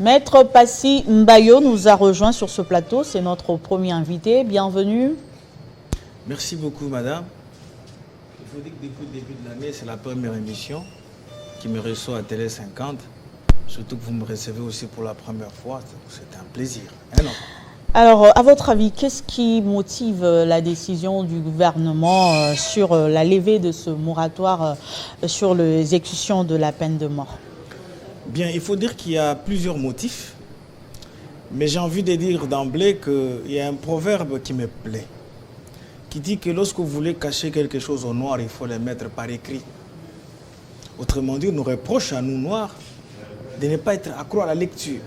Maître Passy Mbayo nous a rejoint sur ce plateau. C'est notre premier invité. Bienvenue. Merci beaucoup, madame. Il faut dire que depuis le début de l'année, c'est la première émission qui me reçoit à Télé 50. Surtout que vous me recevez aussi pour la première fois. C'est un plaisir. Non. Alors, à votre avis, qu'est-ce qui motive la décision du gouvernement sur la levée de ce moratoire sur l'exécution de la peine de mort? Bien, il faut dire qu'il y a plusieurs motifs. Mais j'ai envie de dire d'emblée qu'il y a un proverbe qui me plaît, qui dit que lorsque vous voulez cacher quelque chose au noir, il faut le mettre par écrit. Autrement dit, on nous reproche à nous noirs de ne pas être accro à la lecture.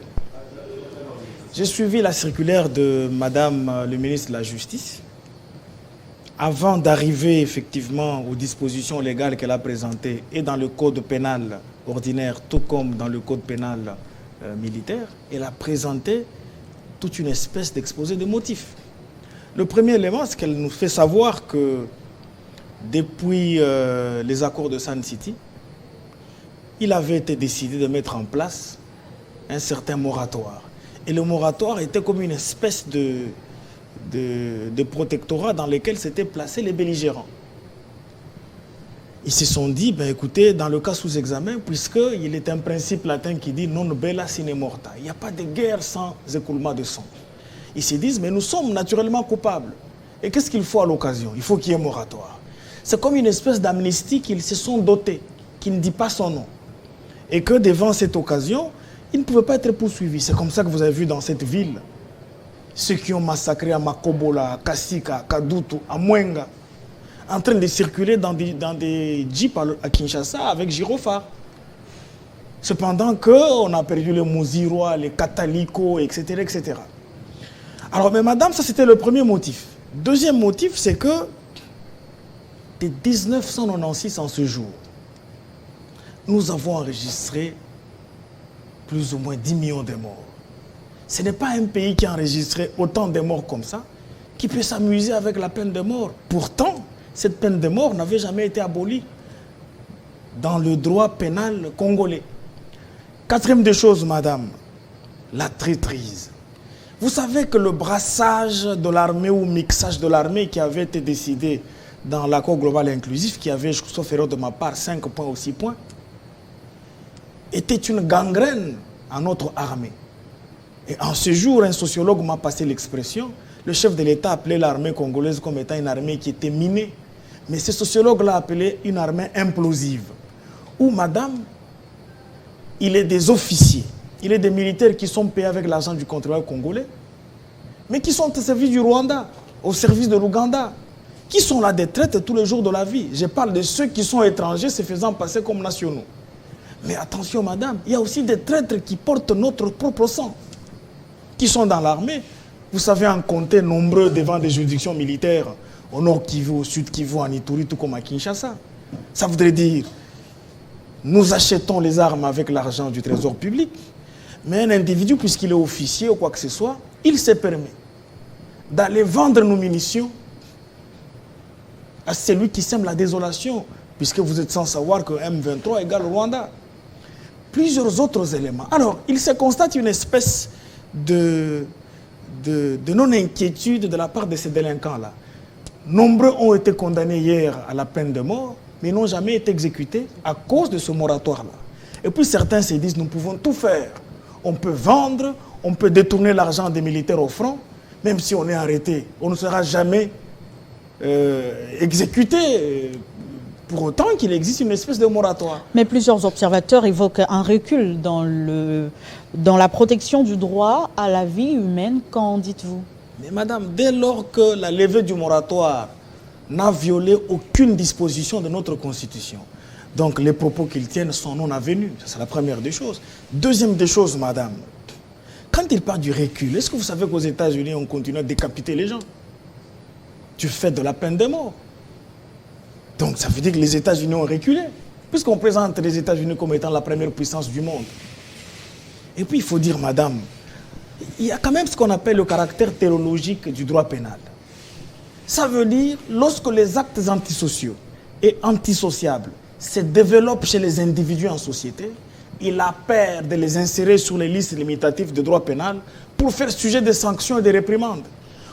J'ai suivi la circulaire de Madame le ministre de la Justice avant d'arriver effectivement aux dispositions légales qu'elle a présentées et dans le code pénal ordinaire, tout comme dans le code pénal militaire. Elle a présenté toute une espèce d'exposé de motifs. Le premier élément, c'est qu'elle nous fait savoir que depuis les accords de Sun City, il avait été décidé de mettre en place un certain moratoire. Et le moratoire était comme une espèce de protectorat dans lequel s'étaient placés les belligérants. Ils se sont dit, ben écoutez, dans le cas sous examen, puisqu'il est un principe latin qui dit non bella sine morta, il n'y a pas de guerre sans écoulement de sang. Ils se disent, mais nous sommes naturellement coupables. Et qu'est-ce qu'il faut à l'occasion? Il faut qu'il y ait moratoire. C'est comme une espèce d'amnistie qu'ils se sont dotés, qui ne dit pas son nom. Et que devant cette occasion, ils ne pouvaient pas être poursuivis. C'est comme ça que vous avez vu dans cette ville, ceux qui ont massacré à Makobola, à Kasika, à Kadutu, à Mwenga, en train de circuler dans des jeeps à Kinshasa avec gyrophare. Cependant qu'on a perdu les Mouzirois, les Kataliko, etc., etc. Alors, mais madame, ça c'était le premier motif. Deuxième motif, c'est que de 1996 en ce jour, nous avons enregistré plus ou moins 10 millions de morts. Ce n'est pas un pays qui a enregistré autant de morts comme ça, qui peut s'amuser avec la peine de mort. Pourtant, cette peine de mort n'avait jamais été abolie dans le droit pénal congolais. Quatrième des choses, madame, la traîtrise. Vous savez que le brassage de l'armée ou mixage de l'armée qui avait été décidé dans l'accord global inclusif, qui avait, sauf erreur de ma part, 5 points ou 6 points, était une gangrène à notre armée. Et en ce jour, un sociologue m'a passé l'expression, le chef de l'État appelait l'armée congolaise comme étant une armée qui était minée. Mais ce sociologue l'a appelé une armée implosive. Où, madame, il est des officiers, il est des militaires qui sont payés avec l'argent du contribuable congolais, mais qui sont au service du Rwanda, au service de l'Ouganda, qui sont là des traîtres tous les jours de la vie. Je parle de ceux qui sont étrangers se faisant passer comme nationaux. Mais attention, madame, il y a aussi des traîtres qui portent notre propre sang, qui sont dans l'armée. Vous savez en compter nombreux devant des juridictions militaires, au nord Kivu, au sud Kivu, en Ituri, tout comme à Kinshasa. Ça voudrait dire, nous achetons les armes avec l'argent du trésor public, mais un individu, puisqu'il est officier ou quoi que ce soit, il se permet d'aller vendre nos munitions à celui qui sème la désolation, puisque vous êtes sans savoir que M23 égale Rwanda. Plusieurs autres éléments. Alors, il se constate une espèce de non-inquiétude de la part de ces délinquants-là. Nombreux ont été condamnés hier à la peine de mort, mais n'ont jamais été exécutés à cause de ce moratoire-là. Et puis certains se disent, nous pouvons tout faire. On peut vendre, on peut détourner l'argent des militaires au front, même si on est arrêté, on ne sera jamais exécuté. Pour autant qu'il existe une espèce de moratoire. Mais plusieurs observateurs évoquent un recul dans la protection du droit à la vie humaine. Qu'en dites-vous? Mais madame, dès lors que la levée du moratoire n'a violé aucune disposition de notre Constitution, donc les propos qu'ils tiennent sont non avenus. C'est la première des choses. Deuxième des choses, madame, quand il parle du recul, est-ce que vous savez qu'aux États-Unis, on continue à décapiter les gens du fait de la peine de mort? Donc ça veut dire que les États-Unis ont reculé, puisqu'on présente les États-Unis comme étant la première puissance du monde. Et puis il faut dire, madame, il y a quand même ce qu'on appelle le caractère théologique du droit pénal. Ça veut dire, lorsque les actes antisociaux et antisociables se développent chez les individus en société, il a peur de les insérer sur les listes limitatives de droit pénal pour faire sujet de sanctions et de réprimandes.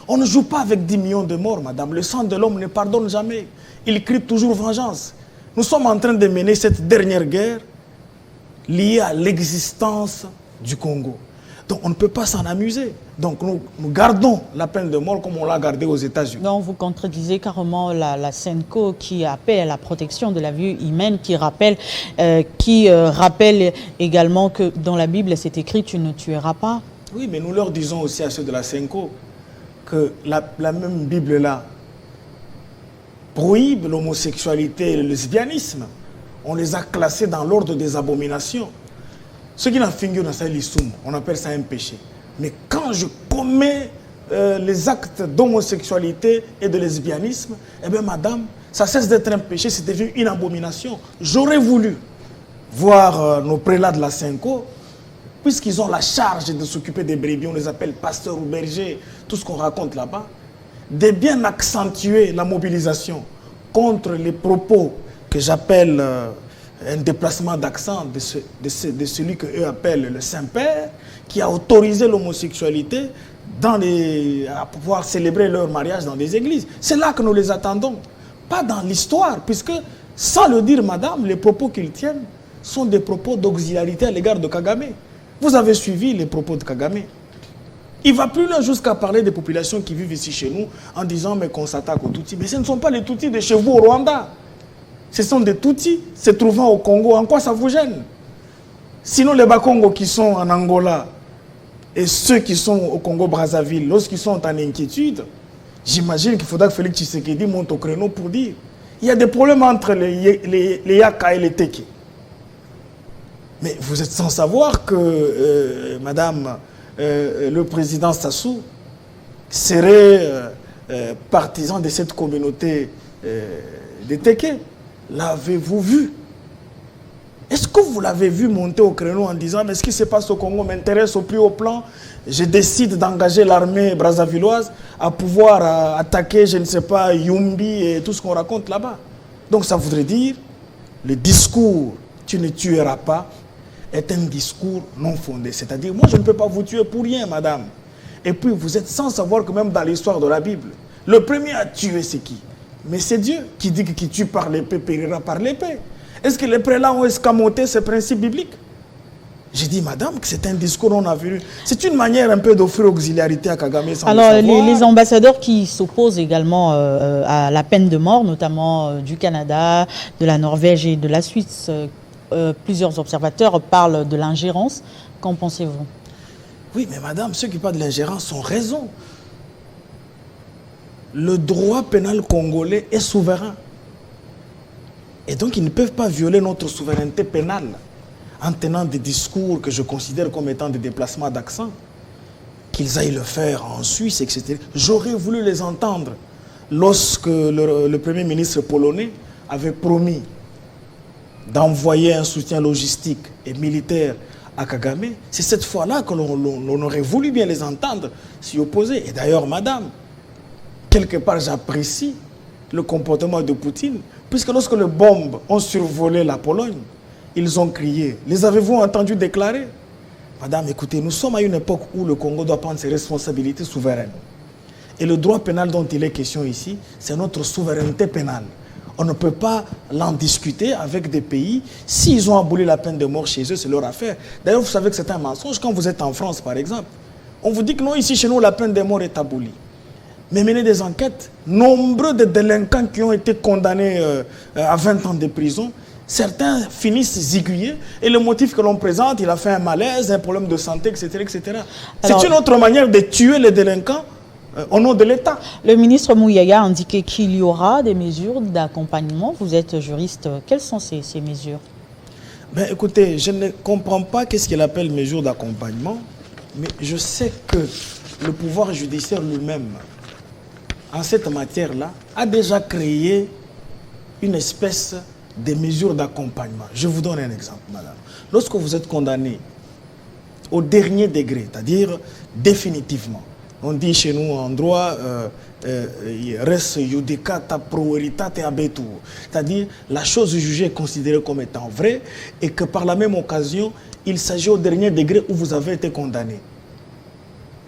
On ne joue pas avec 10 millions de morts, madame. Le sang de l'homme ne pardonne jamais. Il crie toujours vengeance. Nous sommes en train de mener cette dernière guerre liée à l'existence du Congo. Donc on ne peut pas s'en amuser. Donc nous gardons la peine de mort comme on l'a gardée aux États-Unis. Donc vous contredisez carrément la SENCO qui appelle à la protection de la vie humaine, qui rappelle également que dans la Bible c'est écrit « tu ne tueras pas ». Oui, mais nous leur disons aussi à ceux de la SENCO que la même Bible-là prohibe l'homosexualité et le lesbianisme. On les a classés dans l'ordre des abominations. Ce qui n'a figuré dans sa liste, on appelle ça un péché. Mais quand je commets les actes d'homosexualité et de lesbianisme, eh bien madame, ça cesse d'être un péché, c'est devenu une abomination. J'aurais voulu voir nos prélats de la SENCO, puisqu'ils ont la charge de s'occuper des brebis, on les appelle pasteurs ou bergers, tout ce qu'on raconte là-bas, de bien accentuer la mobilisation contre les propos que j'appelle un déplacement d'accent de celui qu'eux appellent le Saint-Père, qui a autorisé l'homosexualité à pouvoir célébrer leur mariage dans des églises. C'est là que nous les attendons, pas dans l'histoire, puisque, sans le dire, madame, les propos qu'ils tiennent sont des propos d'auxiliarité à l'égard de Kagame. Vous avez suivi les propos de Kagame. Il va plus loin jusqu'à parler des populations qui vivent ici chez nous en disant mais qu'on s'attaque aux Tutsis. Mais ce ne sont pas les Tutsis de chez vous au Rwanda. Ce sont des Tutsis se trouvant au Congo. En quoi ça vous gêne? Sinon les Bakongo qui sont en Angola et ceux qui sont au Congo-Brazzaville, lorsqu'ils sont en inquiétude, j'imagine qu'il faudra que Félix Tshisekedi monte au créneau pour dire il y a des problèmes entre les Yaka et les Teke. Mais vous êtes sans savoir que, madame, le président Sassou serait partisan de cette communauté des Teke. L'avez-vous vu? Est-ce que vous l'avez vu monter au créneau en disant mais ce qui se passe au Congo m'intéresse au plus haut plan, je décide d'engager l'armée brazzavilloise à pouvoir attaquer, je ne sais pas, Yumbi et tout ce qu'on raconte là-bas? Donc ça voudrait dire le discours « tu ne tueras pas » est un discours non fondé. C'est-à-dire, moi, je ne peux pas vous tuer pour rien, madame. Et puis, vous êtes sans savoir que même dans l'histoire de la Bible, le premier à tuer, c'est qui? Mais c'est Dieu qui dit que qui tue par l'épée périra par l'épée. Est-ce que les prélats ont escamoté ces principes bibliques? J'ai dit, madame, que c'est un discours non avenu. C'est une manière un peu d'offrir auxiliarité à Kagame sans Alors, le savoir. les ambassadeurs qui s'opposent également à la peine de mort, notamment du Canada, de la Norvège et de la Suisse, plusieurs observateurs parlent de l'ingérence. Qu'en pensez-vous? Oui, mais madame, ceux qui parlent de l'ingérence ont raison. Le droit pénal congolais est souverain. Et donc, ils ne peuvent pas violer notre souveraineté pénale en tenant des discours que je considère comme étant des déplacements d'accent. Qu'ils aillent le faire en Suisse, etc. J'aurais voulu les entendre lorsque le Premier ministre polonais avait promis d'envoyer un soutien logistique et militaire à Kagame. C'est cette fois-là que l'on aurait voulu bien les entendre s'y opposer. Et d'ailleurs, madame, quelque part, j'apprécie le comportement de Poutine, puisque lorsque les bombes ont survolé la Pologne, ils ont crié. Les avez-vous entendus déclarer? Madame, écoutez, nous sommes à une époque où le Congo doit prendre ses responsabilités souveraines. Et le droit pénal dont il est question ici, c'est notre souveraineté pénale. On ne peut pas l'en discuter avec des pays. S'ils ont aboli la peine de mort chez eux, c'est leur affaire. D'ailleurs, vous savez que c'est un mensonge. Quand vous êtes en France, par exemple, on vous dit que non, ici, chez nous, la peine de mort est abolie. Mais mener des enquêtes, nombreux de délinquants qui ont été condamnés à 20 ans de prison, certains finissent zigouillés et le motif que l'on présente, il a fait un malaise, un problème de santé, etc. etc. C'est une autre manière de tuer les délinquants au nom de l'État. Le ministre Mouyaya a indiqué qu'il y aura des mesures d'accompagnement. Vous êtes juriste. Quelles sont ces mesures? Ben, écoutez, je ne comprends pas qu'est-ce qu'il appelle mesures d'accompagnement, mais je sais que le pouvoir judiciaire lui-même, en cette matière-là, a déjà créé une espèce de mesures d'accompagnement. Je vous donne un exemple, madame. Lorsque vous êtes condamné au dernier degré, c'est-à-dire définitivement, On dit chez nous en droit, res judicata pro veritate habetur. C'est-à-dire, la chose jugée est considérée comme étant vraie et que par la même occasion, il s'agit au dernier degré où vous avez été condamné.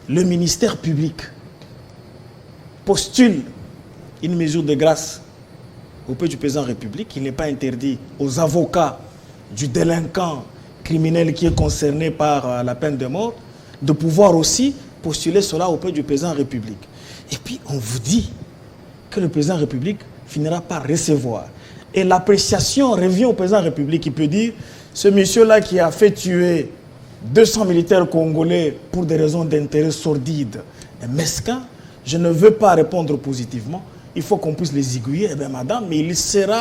Le ministère public postule une mesure de grâce auprès du président de la République. Il n'est pas interdit aux avocats du délinquant criminel qui est concerné par la peine de mort de pouvoir aussi postuler cela auprès du président de la République. Et puis on vous dit que le président de la République finira par recevoir. Et l'appréciation revient au président de la République qui peut dire ce monsieur-là qui a fait tuer 200 militaires congolais pour des raisons d'intérêt sordides et mesquins, je ne veux pas répondre positivement. Il faut qu'on puisse les aiguiller. Eh bien, madame, mais il sera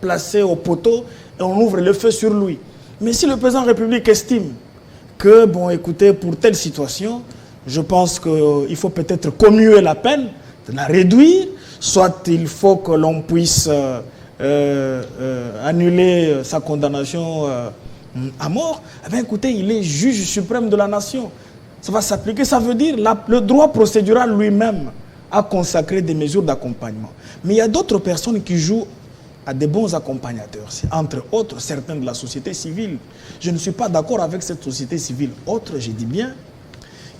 placé au poteau et on ouvre le feu sur lui. Mais si le président de la République estime que, bon, écoutez, pour telle situation, je pense qu'il faut peut-être commuer la peine, de la réduire, soit il faut que l'on puisse annuler sa condamnation à mort, eh bien, écoutez, il est juge suprême de la nation. Ça va s'appliquer, ça veut dire le droit procédural lui-même a consacré des mesures d'accompagnement. Mais il y a d'autres personnes qui jouent à des bons accompagnateurs. C'est entre autres certains de la société civile. Je ne suis pas d'accord avec cette société civile autre, je dis bien,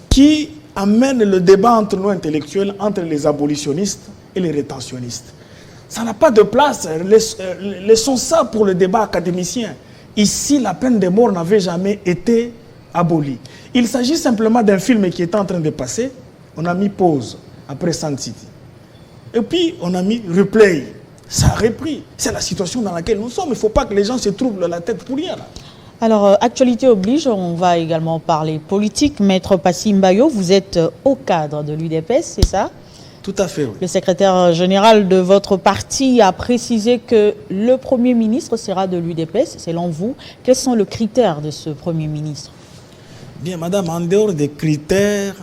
qui amène le débat entre nous intellectuels, entre les abolitionnistes et les rétentionnistes. Ça n'a pas de place. Laissons ça pour le débat académicien. Ici, la peine de mort n'avait jamais été abolie. Il s'agit simplement d'un film qui était en train de passer. On a mis pause après Sun City. Et puis, on a mis replay. Ça a repris. C'est la situation dans laquelle nous sommes. Il ne faut pas que les gens se troublent la tête pour rien. Là. Alors, actualité oblige, on va également parler politique. Maître Passy Mbayo, vous êtes au cadre de l'UDPS, c'est ça? Tout à fait, oui. Le secrétaire général de votre parti a précisé que le Premier ministre sera de l'UDPS. Selon vous, quels sont les critères de ce Premier ministre? Bien, madame, en dehors des critères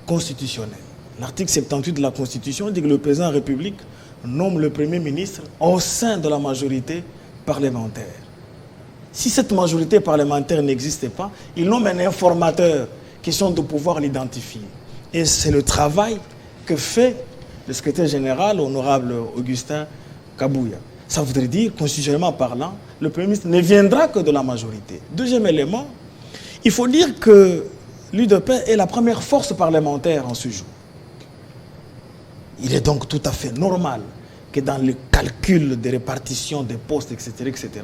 constitutionnels, l'article 78 de la Constitution dit que le président de la République nomme le Premier ministre au sein de la majorité parlementaire. Si cette majorité parlementaire n'existait pas, il nomme un informateur, question de pouvoir l'identifier. Et c'est le travail que fait le secrétaire général, honorable Augustin Kabouya. Ça voudrait dire, constitutionnellement parlant, le Premier ministre ne viendra que de la majorité. Deuxième élément, il faut dire que l'UDPS est la première force parlementaire en ce jour. Il est donc tout à fait normal que dans le calcul de répartition des postes, etc.,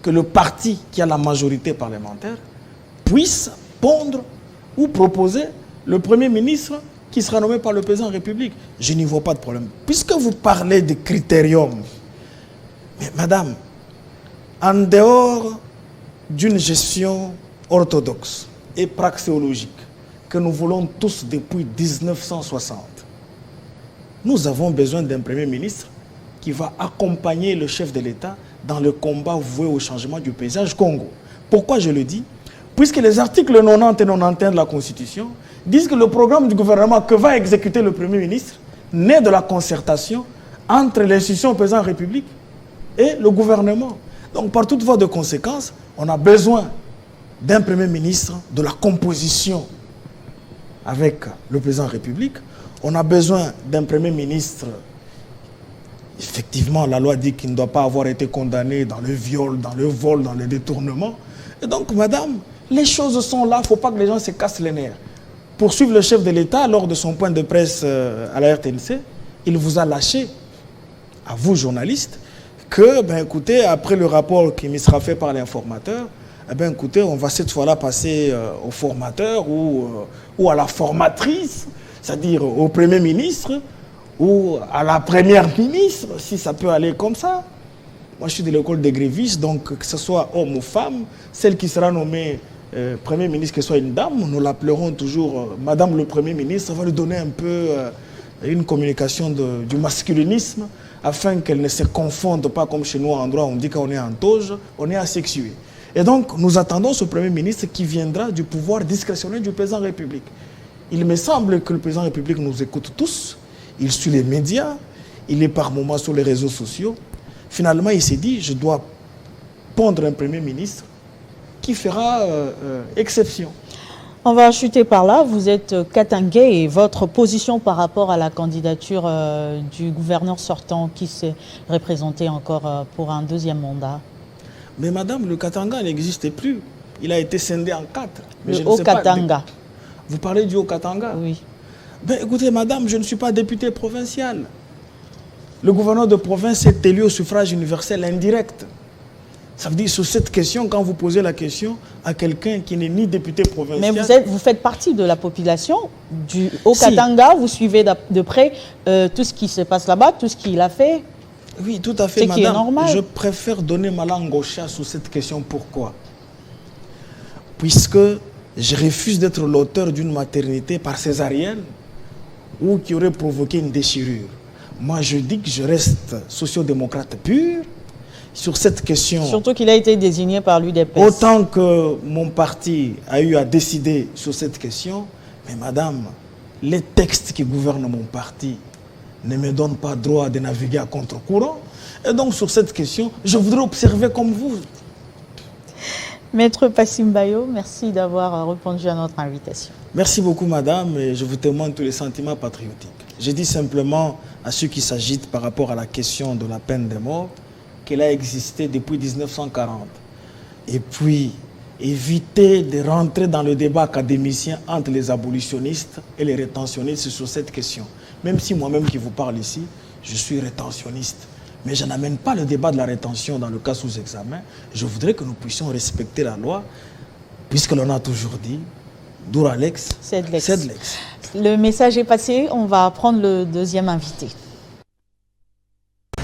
que le parti qui a la majorité parlementaire puisse pondre ou proposer le Premier ministre qui sera nommé par le président de la République. Je n'y vois pas de problème. Puisque vous parlez de critérium, mais madame, en dehors d'une gestion orthodoxe et praxéologique que nous voulons tous depuis 1960, nous avons besoin d'un Premier ministre qui va accompagner le chef de l'État dans le combat voué au changement du paysage Congo. Pourquoi je le dis? Puisque les articles 90 et 91 de la Constitution disent que le programme du gouvernement que va exécuter le Premier ministre naît de la concertation entre l'institution président de la République et le gouvernement. Donc, par toute voie de conséquence, on a besoin d'un Premier ministre, de la composition avec le président de la République. On a besoin d'un Premier ministre. Effectivement, la loi dit qu'il ne doit pas avoir été condamné dans le viol, dans le vol, dans le détournement. Et donc, madame, les choses sont là, il ne faut pas que les gens se cassent les nerfs. Pour suivre le chef de l'État, lors de son point de presse à la RTNC, il vous a lâché, à vous journalistes, que, ben écoutez, après le rapport qui me sera fait par l'informateur, eh ben écoutez, on va cette fois-là passer au formateur ou à la formatrice, c'est-à-dire au Premier ministre, ou à la Première ministre, si ça peut aller comme ça. Moi, je suis de l'école des grévistes, donc que ce soit homme ou femme, celle qui sera nommée Premier ministre, que ce soit une dame, nous l'appellerons toujours Madame le Premier ministre. Ça va lui donner un peu une communication du masculinisme, afin qu'elle ne se confonde pas comme chez nous en droit, on dit qu'on est en toge, on est asexué. Et donc, nous attendons ce Premier ministre qui viendra du pouvoir discrétionnaire du président de la République. Il me semble que le président de la République nous écoute tous. Il suit les médias, il est par moments sur les réseaux sociaux. Finalement, il s'est dit, je dois pondre un Premier ministre qui fera exception. On va chuter par là. Vous êtes Katangais et votre position par rapport à la candidature du gouverneur sortant qui s'est représenté encore pour un deuxième mandat? Mais madame, le Katanga n'existe plus. Il a été scindé en 4. Mais le Haut-Katanga. Vous parlez du Haut-Katanga? Oui. Ben, écoutez, madame, je ne suis pas député provincial. Le gouverneur de province est élu au suffrage universel indirect. Ça veut dire, sur cette question, quand vous posez la question à quelqu'un qui n'est ni député provincial... Mais vous faites partie de la population du Haut-Katanga, vous suivez de près tout ce qui se passe là-bas, tout ce qu'il a fait. Oui, tout à fait, madame. Qui est normal. Je préfère donner ma langue au chat sur cette question. Pourquoi? Puisque je refuse d'être l'auteur d'une maternité par césarienne ou qui aurait provoqué une déchirure. Moi, je dis que je reste sociodémocrate pur sur cette question. Surtout qu'il a été désigné par l'UDPS. Autant que mon parti a eu à décider sur cette question, mais madame, les textes qui gouvernent mon parti ne me donnent pas droit de naviguer à contre-courant. Et donc, sur cette question, je voudrais observer comme vous. Maître Passimbayo, merci d'avoir répondu à notre invitation. Merci beaucoup, madame, et je vous témoigne tous les sentiments patriotiques. Je dis simplement à ceux qui s'agitent par rapport à la question de la peine de mort qu'elle a existé depuis 1940. Et puis, éviter de rentrer dans le débat académicien entre les abolitionnistes et les rétentionnistes sur cette question. Même si moi-même qui vous parle ici, je suis rétentionniste. Mais je n'amène pas le débat de la rétention dans le cas sous examen. Je voudrais que nous puissions respecter la loi, puisque l'on a toujours dit, Dura lex, sed lex. Le message est passé, on va prendre le deuxième invité.